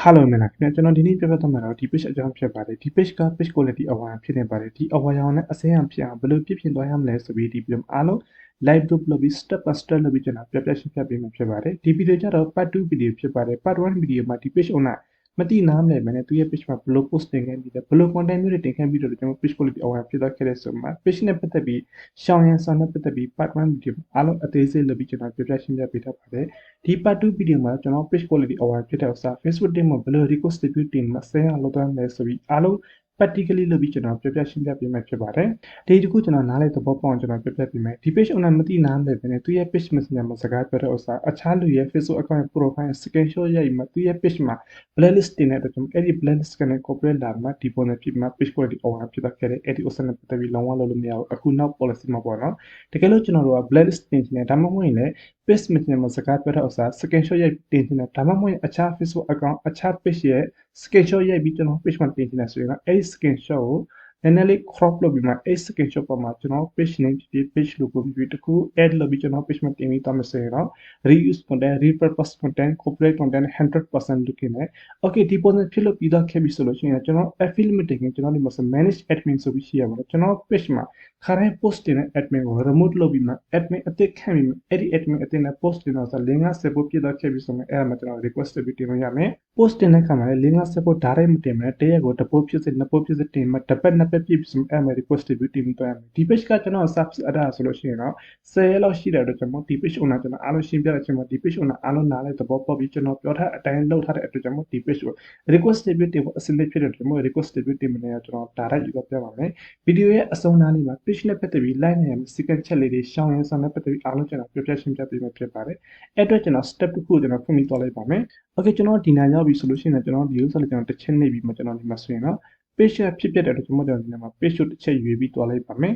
Hello မင်္ဂလာခင်ဗျာကျွန်တော်ဒီနေ့ပြပြသွားမှာတော့ဒီ page အကြောင်းဖြစ်ပါတယ်ဒီ page က page quality အဝါဖြစ်နေပါတယ်ဒီအဝါရောင်နဲ့အစင်းအောင်ဖြစ်အောင်ဘယ်လိုပြည့်ပြင်သွားရမလဲဆိုပြီးဒီ video အားလုံး live group လုပ်ပြီး step by step လုပ်ပြီးကျွန်တော်ပြပြရှင်းပြပေးမှာဖြစ်ပါတယ်ဒီ video ကျတော့ part 2 video ဖြစ်ပါတယ် part 1 video မှာဒီ page owner မတိနားမလဲမနဲ့သူရဲ့ page မှာဘယ်လို post တင်ခဲ့ပြီးဘယ်လို content မျိုးတွေတင်ခဲ့ပြီးတော့ကျွန်တော် page quality အဝါဖြစ်သွားခဲ့တဲ့ဆိုမှာ page နဲ့ပတ်သက်ပြီးရှောင်းရန်ဆောင်နဲ့ပတ်သက်ပြီး part 1 video အားလုံးအသေးစိတ်လုပ်ပြီးကျွန်တော်ပြပြရှင်းပြပေးထားပါတယ်ဒီ part 2 video မှာကျွန်တော် page quality အဝါဖြစ်တဲ့ဥစ္စာ Facebook တင်မှာဘယ်လို request dispute တင်မှာဆဲအောင်လုပ်သွားမယ်ဆိုပြီးအားလုံး practically လုပ်ပြီးကျွန်တော်ပြပြရှင်းပြပေးမှာဖြစ်ပါတယ်ဒီတစ်ခုကျွန်တော်နားလေသဘောပေါက်အောင်ကျွန်တော်ပြပြပေးမယ်ဒီ page owner မသိနားလဲပဲနဲ့သူရဲ့ page messenger မှာစကားပြောတဲ့ဥစ္စာအခြားလူရဲ့ Facebook account profile screenshot ရိုက်မှာသူရဲ့ page မှာ blacklist တင်တဲ့အတွက်ကျွန်တော်အဲ့ဒီ blacklist ကနေ corporate လာမှာဒီပေါ်နဲ့ဖြစ်မှာ page quality အဝါဖြစ်သွားခဲ့တဲ့အဲ့ဒီဥစ္စာနဲ့ပတ်သက်ပြီးလုံးဝလုပ်လို့မရဘူးအခုနောက် policy မှာပေါ့နော်တကယ်လို့ကျွန်တော်တို့က blacklist တင်နေတယ်ဒါမှမဟုတ်ရင်လည်း page messenger မှာစကားပြောတဲ့ဥစ္စာ screenshot ရိုက်တင်နေတယ်ဒါမှမဟုတ်ရင်အခြား Facebook account အခြား page ရဲ့ screenshot ရိုက်ပြီးကျွန်တော် page မှာတင်နေတယ်ဆိုရင်အဲ့ဒီ screenshot ကိုနည်းနည်းလေး crop လုပ်ပြီးမှအဲ့ screenshot ပေါ်မှာကျွန်တော် page name ဖြစ် page logo ဖြစ်တခု add လုပ်ပြီးကျွန်တော် page မှာတင်ပြီးသွားမယ်ဆိုရင်တော့ reuse content repurpose content corporate content 100% လုပ်နေတယ် okay ဒီပုံစံဖြစ်လို့ပြီးတော့ခဲ့ပြီဆိုလို့ရှိရင်ကျွန်တော် affiliate marketing ကျွန်တော်ဒီမှာ manage admin ဆိုပြီးရှိရပါတော့ကျွန်တော် page မှာခါတိုင်း post တင်တဲ့ admin ကို remote လုပ်ပြီးမှ admin အသစ်ခန့်ပြီးမှအဲ့ဒီ admin အသစ်နဲ့ post တင်တော့ဆိုလင်းကဆက်ဖို့ပြတော့ခဲ့ပြီဆိုရင်အဲ့ဒါမှကျွန်တော် request ပြီးတင်လို့ရမယ် post တင်တဲ့ခါမှာလည်းလင်းကဆက်ဖို့ direct မတင်မယ်တရက်ကိုတစ်ပို့ဖြစ်စစ်နှစ်ပို့ဖြစ်စစ်တင်မှတစ်ပတ်နှစ်ပတ်ပြည့်ပြီဆိုရင်အဲ့မှာ request ပြီးတင်ပြီးတော့ရမယ်ဒီ page ကကျွန်တော် service အတားဆိုလို့ရှိရင်တော့10ရက်လောက်ရှိတဲ့အတွက်ကျွန်တော်ဒီ page owner ကျွန်တော်အားလုံးရှင်းပြတဲ့အချိန်မှာဒီ page owner အားလုံးနားလဲသဘောပေါက်ပြီးကျွန်တော်ပြောထားအတိုင်းလုပ်ထားတဲ့အတွက်ကျွန်တော်ဒီ page ကို request ပြီးတင်ဖို့အစနစ်ဖြစ်တဲ့အတွက်ကျွန်တော် request ပြီးတင်မနေရကျွန်တော် direct ယူပြပါမယ်ဗီဒီယိုရဲ့အဆုံးနားလေးမှာ page နဲ့ပတ်သက်ပြီး line နဲ့ secret ချက်လေးတွေရှောင်းရင်းဆောင်နဲ့ပတ်သက်ပြီးအားလုံးကျွန်တော်ပြပြရှင်းပြပေးမှာဖြစ်ပါတယ်အဲ့အတွက်ကျွန်တော် step တစ်ခုကျွန်တော်ဖွင့်ပြီးသွားလိုက်ပါမယ် okay ကျွန်တော်ဒီနားရောက်ပြီဆိုလို့ရှိရင်ကျွန်တော်ဒီဥစ္စာလေးကျွန်တော်တစ်ချက်နေပြီးမှကျွန်တော်ဒီမှာဆိုရင်တော့ page ဖြစ်တဲ့အတွက်ကျွန်တော်ဒီမှာ page ကိုတစ်ချက်ရွေးပြီးသွားလိုက်ပါမယ်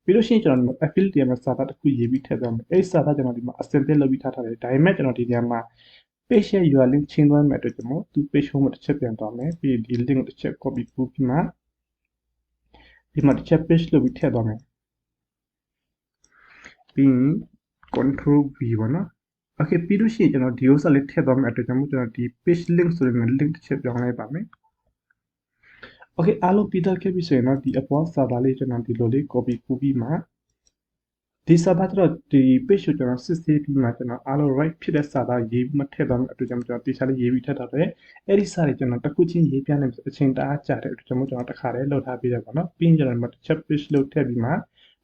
ပြီးလို့ရှိရင်ကျွန်တော်ဒီမှာ affiliate မှာစာသားတစ်ခုရေးပြီးထည့်သွားမယ်အဲ့စာသားကျွန်တော်ဒီမှာအစင်တက်လုပ်ပြီးထားထားတယ်ဒါပေမဲ့ကျွန်တော်ဒီနေရာမှာ page ရဲ့ URL link ချင်းသွားမယ်အတွက်ကျွန်တော်သူ page home မှာတစ်ချက်ပြန်သွားမယ်ပြီးဒီ link ကိုတစ်ချက် copy ပို့ပြီးမှဒီမှာတစ်ချက် page လုပ်ပြီးထည့်သွားမယ်ပြီး control V ပေါ့နော် okay ပြီးလို့ရှိရင်ကျွန်တော်ဒီဥစ္စာလေးထည့်သွားမယ်အတွက်ကျွန်တော်ဒီ page link ဆိုတဲ့ link တစ်ချက်ပြောင်းလိုက်ပါမယ် okay အားလုံးပြီးတော့ခဲ့ပြီဆိုရင်တော့ဒီအပေါ်စာသားလေးကျွန်တော်ဒီလိုလေး copy ပို့ပြီးမှဒီစာသားကျတော့ဒီ page ကိုကျွန်တော်စစ်ဆေးပြီးမှကျွန်တော်အားလုံး right ဖြစ်တဲ့စာသားရေးပြီးမှထည့်သွားမယ်အတွက်ကျွန်တော်တေချာလေးရေးပြီးထည့်ထားတယ်အဲ့ဒီစာတွေကျွန်တော်တစ်ခုချင်းရေးပြနေအချိန်တအားကြာတဲ့အတွက်ကျွန်တော်တစ်ခါတည်းလုပ်ထားပေးတယ်ပေါ့နော်ပြီးရင်ကျွန်တော်တစ်ချက် page လုပ်ထည့်ပြီးမှ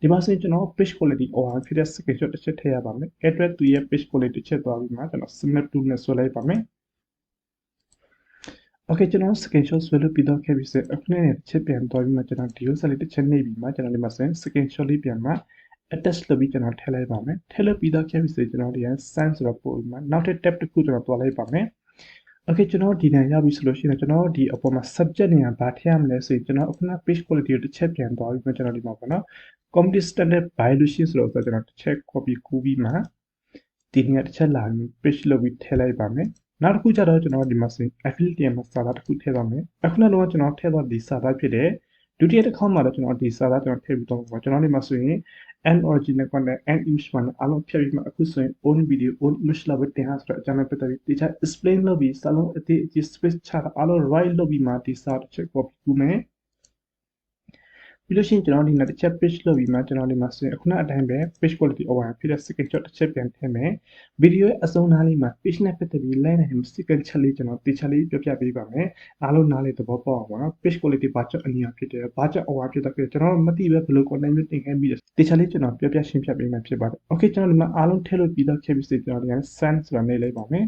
ဒီမှာဆိုရင်ကျွန်တော် page quality အဝါဖြစ်တဲ့ screenshot တစ်ချက်ထည့်ရပါမယ်အဲ့အတွက်သူရဲ့ page quality တစ်ချက်သွားပြီးမှကျွန်တော် submit to နဲ့ဆွဲလိုက်ပါမယ်okay ကျွန်တော် screenshot ဆွဲလို့ပြီးတော့ခဲ့ပြီဆိုအခုနဲ့တစ်ချက်ပြန်သွားပြီးမှကျွန်တော်ဒီဥစ္စာလေးတစ်ချက်နှိပ်ပြီးမှကျွန်တော်ဒီမှာဆိုရင် screenshot လေးပြန်မှ attach လုပ်ပြီးကျွန်တော်ထည့်လိုက်ပါမယ်ထည့်လို့ပြီးတော့ခဲ့ပြီဆိုကျွန်တော်ဒီက send ဆိုတော့ပို့ပြီးမှနောက်ထပ် tab တစ်ခုကျွန်တော်သွားလိုက်ပါမယ် okay ကျွန်တော်ဒီနေရာရောက်ပြီဆိုလို့ရှိရင်ကျွန်တော်ဒီအပေါ်မှာ subject နေရာဘာထည့်ရမလဲဆိုရင်ကျွန်တော်အခုန page quality ကိုတစ်ချက်ပြန်သွားပြီးမှကျွန်တော်ဒီမှာပေါ့နော် community standard violation ဆိုတော့ကျွန်တော်တစ်ချက် copy ကူးပြီးမှဒီနေရာတစ်ချက်လာပြီး page လုပ်ပြီးထည့်လိုက်ပါမယ်နောက်တစ်ခုကျတော့ကျွန်တော်ဒီမှာဆိုရင် affiliate မှာစာသားတစ်ခုထည့်သွားမယ်အခုနကတော့ကျွန်တော်ထည့်သွားဒီစာသားဖြစ်တဲ့ဒုတိယတစ်ခေါက်မှာတော့ကျွန်တော်ဒီစာသားကျွန်တော်ထည့်ပြီးတော့ကျွန်တော်ဒီမှာဆိုရင် and original content and image မှာအားလုံးဖြတ်ပြီးမှအခုဆိုရင် own video own image လောက်ပဲတင်ဟာဆိုတော့အကြောင်းနဲ့ပတ်သက်ပြီးတခြား explain လုပ်ပြီးစာလုံးအသေးအကြီး space ချတာအားလုံး right လုပ်ပြီးမှဒီစာတစ်ချက် copy ကူးမယ်ပြီးလို့ရှိရင်ကျွန်တော်ဒီနေ့တစ်ချက် page လုပ်ပြီးမှကျွန်တော်ဒီမှာဆိုရင်အခုနအတိုင်းပဲ page quality over ဖြစ်တဲ့ screenshot တစ်ချက်ပြန်ထည့်မယ်ဗီဒီယိုရဲ့အဆုံးနားလေးမှာ page နဲ့ပတ်သက်ပြီး line နဲ့ second ချက်လေးကျွန်တော်တေချာလေးပြပြပေးပါမယ်အားလုံးနားလေးသဘောပေါက်အောင်ပါနော် page quality ဘာကြောင့်အနည်းအဖြစ်တယ်ဘာကြောင့် over ဖြစ်တယ်ကျွန်တော်မသိပဲဘယ်လို content မျိုးတင်ခဲ့ပြီးတေချာလေးကျွန်တော်ပြပြရှင်းပြပေးမှာဖြစ်ပါတယ် okay ကျွန်တော်ဒီမှာအားလုံးထည့်လို့ပြီးတော့ခဲ့ပြီဆိုကျွန်တော်ဒီက send ဆိုတာနေလိုက်ပါမယ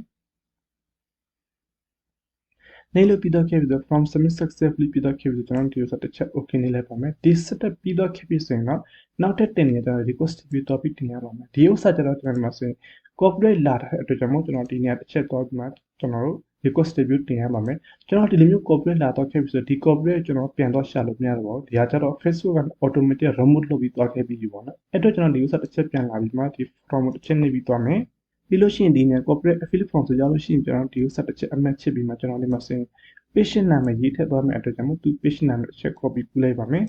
်နေလို့ပြီးတော့ခဲ့ပြီဆို from submit successfully ပြီးတော့ခဲ့ပြီဆိုကျွန်တော်ဒီဥစ္စာတစ်ချက် okay နေလိုက်ပါမယ်ဒီ setup ပြီးတော့ခဲ့ပြီဆိုရင်တော့နောက်ထပ်တင်နေကျွန်တော် request ပြီး topic တင်ရပါမယ်ဒီဥစ္စာကျတော့ကျွန်တော်ဒီမှာဆိုရင် corporate လာတဲ့အတွက်ကြောင့်မို့ကျွန်တော်ဒီနေရာတစ်ချက်သွားပြီးမှကျွန်တော်တို့ request ပြီးတင်ရပါမယ်ကျွန်တော်ဒီလိုမျိုး corporate လာတော့ခဲ့ပြီဆိုဒီ corporate ကျွန်တော်ပြန်တော့ရှာလို့မရတော့ဘူးဒီကကျတော့ Facebook က automatic remote လုပ်ပြီးသွားခဲ့ပြီပေါ့နော်အဲ့တော့ကျွန်တော်ဒီဥစ္စာတစ်ချက်ပြန်လာပြီးမှဒီ from တစ်ချက်နေပြီးသွားမယ်ပြီးလို့ရှိရင်ဒီနေ corporate affiliate form ဆိုကြလို့ရှိရင်ကျွန်တော်ဒီဥစ္စာတစ်ချက်အမှတ်ချစ်ပြီးမှကျွန်တော်ဒီမှာဆိုရင် page နာမည်ရေးထည့်သွားမယ်အတွက်ကြောင့်မို့သူ page နာမည်တစ်ချက် copy ကူးလိုက်ပါမယ်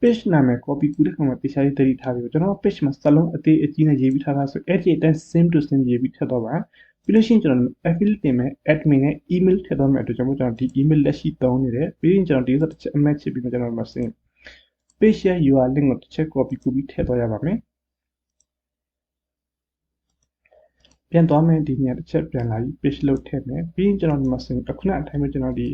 page နာမည် copy ကူးတဲ့ခါမှာတရားရေးတတိထားပြီးကျွန်တော် page မှာစလုံးအသေးအကြီးနဲ့ရေးပြီးထားတာဆိုအဲ့ဒီအတိုင်း same to same ရေးပြီးထည့်တော့ပါ ပြီးလို့ရှိရင်ကျွန်တော် affiliate တင်မယ် admin နဲ့ email ထည့်သွားမယ်အတွက်ကြောင့်ကျွန်တော်ဒီ email လက်ရှိသုံးနေတယ်ပြီးရင်ကျွန်တော်ဒီဥစ္စာတစ်ချက်အမှတ်ချစ်ပြီးမှကျွန်တော်မှာစင် page ရဲ့ URL link ကိုတစ်ချက် copy ကူပြီးထည့်သွားရပါမယ်ပြန်သွားမယ်ဒီညတစ်ချက်ပြန်လာပြီး page လို့ထည့်မယ်ပြီးရင်ကျွန်တော်ဒီမှာစင်အခုနအတိုင်းပဲကျွန်တော်ဒီ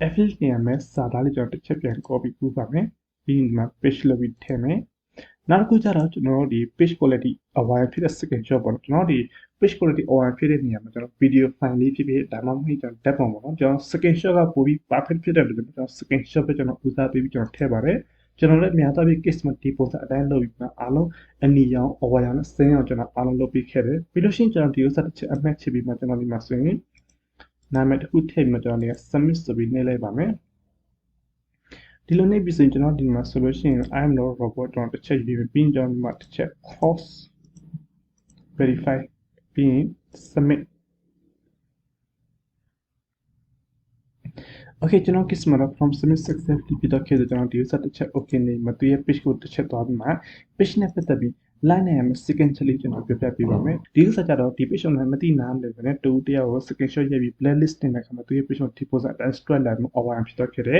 affiliate တင်ရမယ်စာသားလေးကျွန်တော်တစ်ချက်ပြန် copy ကူပါမယ်ပြီးရင်ဒီမှာ page လို့ပြီးထည့်မယ်နောက်တစ်ခုကျတော့ကျွန်တော်တို့ဒီ page quality အဝါဖြစ်တဲ့ screenshot ပေါ့နော်ကျွန်တော်ဒီ page quality အဝါဖြစ်တဲ့နေရာမှာကျွန်တော် video file လေးဖြစ်ဖြစ်ဒါမှမဟုတ်ကျွန်တော် tab ပုံပေါ့နော်ကျွန်တော် screenshot ကပိုပြီး perfect ဖြစ်တဲ့အတွက်ကျွန်တော် screenshot ပဲကျွန်တော်ဦးစားပေးပြီးကျွန်တော်ထည့်ပါတယ်ကျွန်တော်လည်းအများအားဖြင့် case မှာဒီပုံစံအတိုင်းလုပ်ပြီးမှအားလုံးအနီရောင်အဝါရောင်နဲ့စင်းအောင်ကျွန်တော်အားလုံးလုပ်ပြီးခဲ့တယ်ပြီးလို့ရှိရင်ကျွန်တော်ဒီဥစ္စာတစ်ချက်အမှတ်ချပြီးမှကျွန်တော်ဒီမှာဆိုရင်နာမည်တစ်ခုထည့်ပြီးမှကျွန်တော်ဒီ submit ဆိုပြီးနှိပ်လိုက်ပါမယ်ဒီလိုနှိပ်ပြီးဆိုရင်ကျွန်တော်ဒီမှာဆိုလို့ရှိရင် I am not robot ကျွန်တော်တစ်ချက်ယူပြီးကျွန်တော်ဒီမှာတစ်ချက် cross verify ပြီးရင် submit okay ကျွန်တော် case မှာ from submit successfully ပြီးတော့ခဲ့တယ်ကျွန်တော်ဒီဥစ္စာတစ်ချက် okay နေမှာသူရဲ့ page ကိုတစ်ချက်သွားပြီးမှ page နဲ့ပတ်သက်ပြီး line နဲ့ရမယ် second ချက်လေးကျွန်တော်ပြပြပေးပါမယ်ဒီဥစ္စာကြတော့ဒီ page ကိုမသိနားမလဲပဲနဲ့တူတယောက်ကို screenshot ရိုက်ပြီး playlist တင်တဲ့အခါမှာသူရဲ့ page ကိုဒီပုံစံအတိုင်း straight line မှာ over ဖြစ်တော့ခဲ့တယ်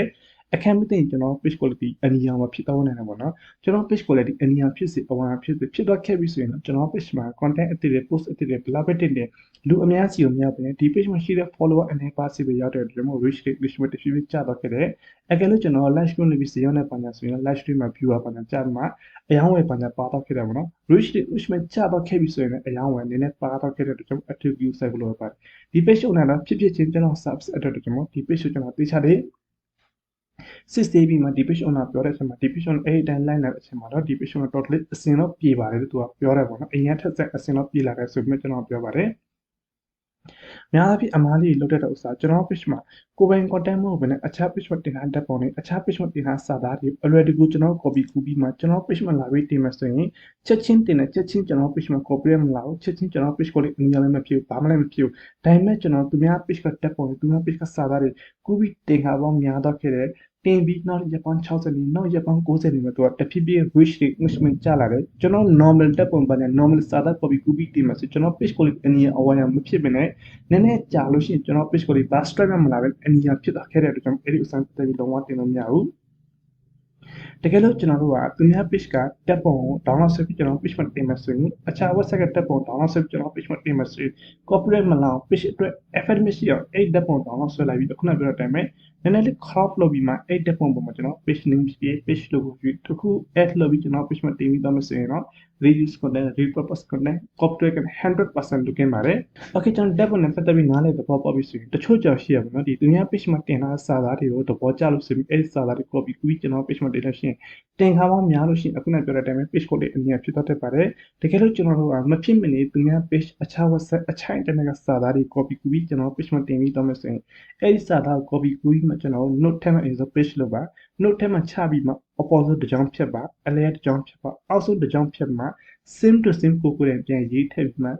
အခက်မသိရင်ကျွန်တော် page quality အနီရောင်မှာဖြစ်တော့နေတယ်ပေါ့နော်ကျွန်တော် page quality အနီရောင်ဖြစ်စေအဝါဖြစ်စေဖြစ်တော့ခဲ့ပြီဆိုရင်တော့ကျွန်တော် page မှာ content အသစ်တွေ post အသစ်တွေ blog အသစ်တွေလူအများစီကိုမရောက်ဘဲဒီ page မှာရှိတဲ့ follower အနေပါစီပဲရောက်တဲ့အတွက်ကျွန်တော် reach rate တစ်ဖြည်းဖြည်းကျတော့ခဲ့တယ်အကယ်လို့ကျွန်တော် live stream လုပ်ပြီးစေရောက်နေပါညာဆိုရင် live stream မှာ viewer ပါညာကျမှအယောင်းဝယ်ပါညာပါတော့ခဲ့တယ်ပေါ့နော် reach rate ကျတော့ခဲ့ပြီဆိုရင်အယောင်းဝယ်နည်းနည်းပါတော့ခဲ့တဲ့အတွက်ကျွန်တော် active view ဆိုင်လို့ပါတယ်ဒီ page ကိုလည်းဖြစ်ဖြစ်ချင်းကျွန်တော် subs အတွက်ကျွန်တော်ဒီ page ကိုကျွန်တော်သိချတယ်စစ်ဆေးပြီးမှဒီ page owner ပြောတဲ့အချိန်မှာဒီ page owner အဲ့ဒီတိုင်း line လာတဲ့အချိန်မှာတော့ဒီ page owner totally အစင်တော့ပြေပါတယ်လို့သူကပြောတယ်ပေါ့နော်အရင်ထက်ဆက်အစင်တော့ပြေလာတယ်ဆိုပြီးကျွန်တော်ပြောပါတယ်များအားဖြင့်အမားလေးလောက်တဲ့ဥစ္စာကျွန်တော် page မှာကိုယ်ပိုင် content မဟုတ်ဘဲနဲ့အခြား page မှာတင်ထားတဲ့ပုံတွေအခြား page မှာတင်ထားစာသားတွေအလွယ်တကူကျွန်တော် copy ကူးပြီးမှကျွန်တော် page မှာလာပြီးတင်မယ်ဆိုရင်ချက်ချင်းတင်တဲ့ချက်ချင်းကျွန်တော် page မှာ copy ရမလားချက်ချင်းကျွန်တော် page ကိုလည်းအနည်းလည်းမဖြစ်ဘူးဘာမှလည်းမဖြစ်ဘူးဒါပေမဲ့ကျွန်တော်သူများ page ကတက်ပုံတွေသူများ page ကစာသားတွေကူးပြီးတင်ထားပေါင်းများတော့ခဲ့တယ်တင်ပြီးနောက်ရက်ပေါင်း60နေနောက်ရက်ပေါင်း90နေမှာသူကတဖြည်းဖြည်း reach rate မှန်ကျလာတယ်ကျွန်တော် normal တက်ပုံပါနဲ့ normal စာသား copy ကူးပြီးတင်မှာဆိုကျွန်တော် page ကိုလည်းအနည်းအဝါရမဖြစ်ဘဲနဲ့နည်းနည်းကြာလို့ရှိရင်ကျွန်တော် page ကိုလေး bar stripe မလာပဲအနီးဖြစ်သွားခဲ့တဲ့အတွက်ကြောင့်အဲ့ဒီအစမ်းတက်ပြီးလုံးဝတင်လို့မရဘူးတကယ်လို့ကျွန်တော်တို့ကသူများ page ကတက်ပုံကို download ဆက်ပြီးကျွန်တော် page မှာတင်မယ်ဆိုရင်အခြား website ကတက်ပုံ download ဆက်ပြီးကျွန်တော် page မှာတင်မယ်ဆိုရင် copyright မလာအောင် page အတွက် effect မရှိအောင်အဲ့တက်ပုံ download ဆွဲလိုက်ပြီးခုနပြောတဲ့အတိုင်းပဲနည်းနည်းလေး crop လုပ်ပြီးမှအဲ့တက်ပုံပေါ်မှာကျွန်တော် page name ဖြစ်ဖြစ် page logo ဖြစ်တခု add လုပ်ပြီးကျွန်တော် page မှာတင်ပြီးတော့မယ်ဆိုရင်တော့ reuse content repurpose content copyright က 100% လုပ်ခဲ့ပါတယ် okay ကျွန်တော်တက်ပုံနဲ့ပတ်သက်ပြီးနားလည်သဘောပေါက်ပြီဆိုရင်တချို့ကြောင့်ရှိရပါတော့ဒီသူများ page မှာတင်ထားတဲ့စာသားတွေကိုသဘောကျလို့ဆိုပြီးအဲ့ဒီစာသားတွေ copy ကူးပြီးကျွန်တော် page မှာတင်လို့ရှိရင်တင်ခါပေါင်းများလို့ရှိရင်အခုနပြောတဲ့အတိုင်းပဲ page ကိုလေးအမြင်ဖြစ်တတ်ပါတယ်တကယ်လို့ကျွန်တော်တို့ကမဖြစ်မနေသူများ page အခြား website အခြား internet ကစာသားတွေ copy ကူးပြီးကျွန်တော် page မှာတင်ပြီးတော့မယ်ဆိုရင်အဲ့ဒီစာသားကို copy ကူးပြီးမှကျွန်တော် note ထဲမှာ insert page လုပ်ပါ note ထဲမှာချပြီးမှ opposite တစ်ကြောင်းဖြတ်ပါအလဲတစ်ကြောင်းဖြတ်ပါအောက်ဆုံးတစ်ကြောင်းဖြတ်မှ same to same ကိုကိုယ်တိုင်ပြန်ရေးထည့်ပြီးမှ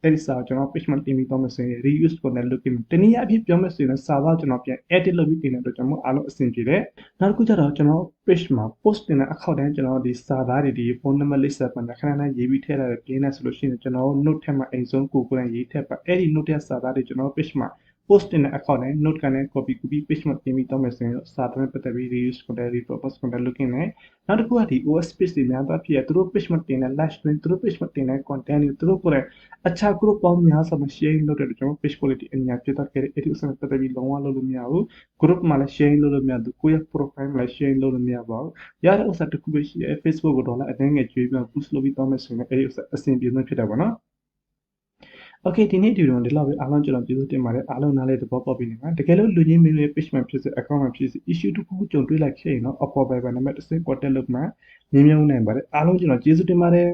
အဲ့ဒီစာကိုကျွန်တော် page မှာတင်ပြီးတော့မယ်ဆိုရင် reuse ကိုလည်းလုပ်ပြီးတနည်းအားဖြင့်ပြောမယ်ဆိုရင်စာသားကျွန်တော်ပြန် edit လုပ်ပြီးတင်တဲ့အတွက်ကျွန်တော်အားလုံးအဆင်ပြေတယ်နောက်တစ်ခုကျတော့ကျွန်တော် page မှာ post တင်တဲ့အခောက်တိုင်းကျွန်တော်ဒီစာသားတွေဒီ phone number လိပ်စာပတ်ခဏခဏရေးပြီးထည့်လာတဲ့ပြင်းနေဆိုလို့ရှိရင်ကျွန်တော် note ထဲမှာအိမ်ဆုံးကိုကိုယ်တိုင်ရေးထည့်ပါအဲ့ဒီ note ရဲ့စာသားတွေကျွန်တော် page မှာ post တင်တဲ့အခောက်တိုင်း note ကနေ copy ကူးပြီး page မှာတင်ပြီးတော့မယ်ဆိုရင်စာသားနဲ့ပတ်သက်ပြီး reuse ကိုလည်း repurpose ကိုလည်းလုပ်နေတယ်နောက်တစ်ခုကဒီ OS page တွေများတော့ဖြစ်ရသူတို့ page မှာတင်တဲ့ live stream သူတို့ page မှာတင်တဲ့ content တွေသူတို့ကိုလည်းအခြား group ပေါင်းများစွာမှာ share လုပ်တဲ့အတွက်ကျွန်တော် page quality အများဖြစ်တော့ခဲ့တဲ့အဲ့ဒီဥစ္စာနဲ့ပတ်သက်ပြီးလုံးဝလုပ်လို့မရဘူး group မှာလည်း share လုပ်လို့မရဘူးကိုယ့်ရဲ့ profile မှာလည်း share လုပ်လို့မရပါဘူးရတဲ့ဥစ္စာတစ်ခုပဲရှိတယ် Facebook ကိုတော့လည်းအတိုင်းငယ်ကျွေးပြီး boost လုပ်ပြီးတော့မယ်ဆိုရင်အဲ့ဒီဥစ္စာအဆင်ပြေဆုံးဖြစ်တယ်ပေါ့နော်Okay ဒီနေ့ဒီလိုဒီလောက်ပဲအားလုံးကျွန်တော်ကျေးဇူးတင်ပါတယ်အားလုံးနားလေသဘောပေါက်ပြီနေမှာတကယ်လို့လူချင်းမင်းရဲ့ page မှာဖြစ်စေ account မှာဖြစ်စေ issue တစ်ခုခုကြုံတွေ့လိုက်ခဲ့ရင်တော့ offer by နံပါတ် contact လုပ်မှာမြင်မြင်နိုင်ပါတယ်အားလုံးကျွန်တော်ကျေးဇူးတင်ပါတယ်